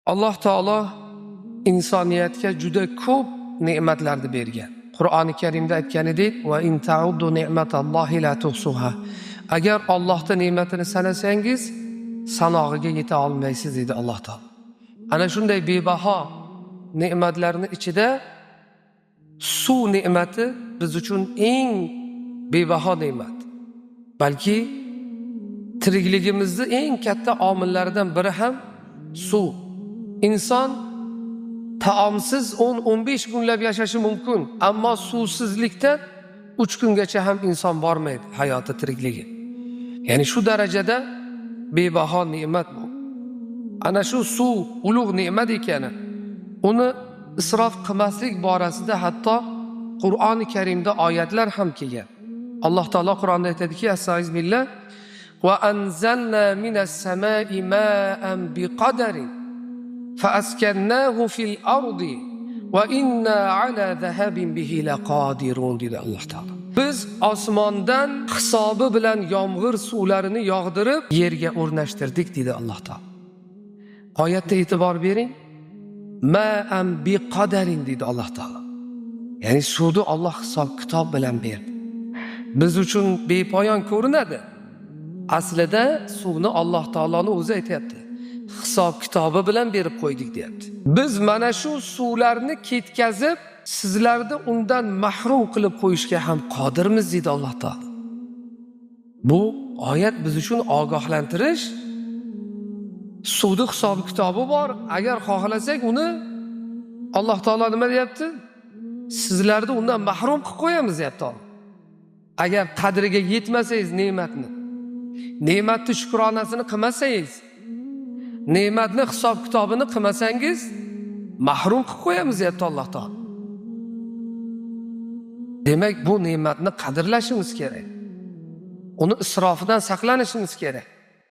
Alloh taolo insoniyatga juda ko'p ne'matlarni bergan. Qur'oni Karimda aytganidek, "Va in ta'uddu ni'matallohi la tuhsuha." Agar Allohning ne'matini sanasangiz, sanog'iga yeta olmaysiz dedi Alloh taolo. Ana shunday bebaho ne'matlarning ichida suv ne'mati biz uchun eng bebaho ne'mat. Balki tirikligimizning eng katta omillaridan biri ham suv. İnson taomsiz 10-15 kunlab yashashi mumkin, ammo suvsizlikda 3 kungacha ham inson bormaydi hayoti, tirikligi. Ya'ni shu darajada bebaho ne'mat bu. Ana shu suv ulug' ne'mat ekani, uni isrof qilmaslik borasida hatto Qur'oni Karimda oyatlar ham kelgan. Alloh taolo Qur'onda aytadiki, Astagfirullah, "Va anzalna minas samai ma'an biqadarin فَأَسْكَنَّاهُ فِي الْأَرْضِ وَإِنَّا عَلَى ذَهَبٍ بِهِ لَقَادِرُونَ" dedi Alloh taolo. Biz osmondan hisobi bilan yomg'ir suvlarini yog'dirib yerga o'rnashtirdik dedi Alloh taolo. Oyatda e'tibor bering. Ma'an biqadarin dedi Alloh taolo. Ya'ni suvni Alloh hisob kitob bilan berdi. Biz uchun bepoyon ko'rinadi. Aslida suvni Alloh taoloning o'zi aytayapti. Hisob kitobi bilan berib qo'ydik deyapti. Biz mana shu suvlarni ketkazib, sizlarni undan mahrum qilib qo'yishga ham qodirmiz dedi Alloh taolo. Bu oyat biz uchun ogohlantirish. Suvning hisob kitobi bor. Agar xohlasak uni Alloh taolo nima deyapti? Sizlarni undan mahrum qilib qo'yamiz deyapti. Agar qadriga yetmasangiz ne'matni shukronasini qilmasangiz, ne'matni hisob kitobini qilmasangiz mahrum qilib qo'yamiz deyapti Alloh taolo. Demak, bu ne'matni qadrlashimiz kerak. Uni isrofidan saqlanishimiz kerak.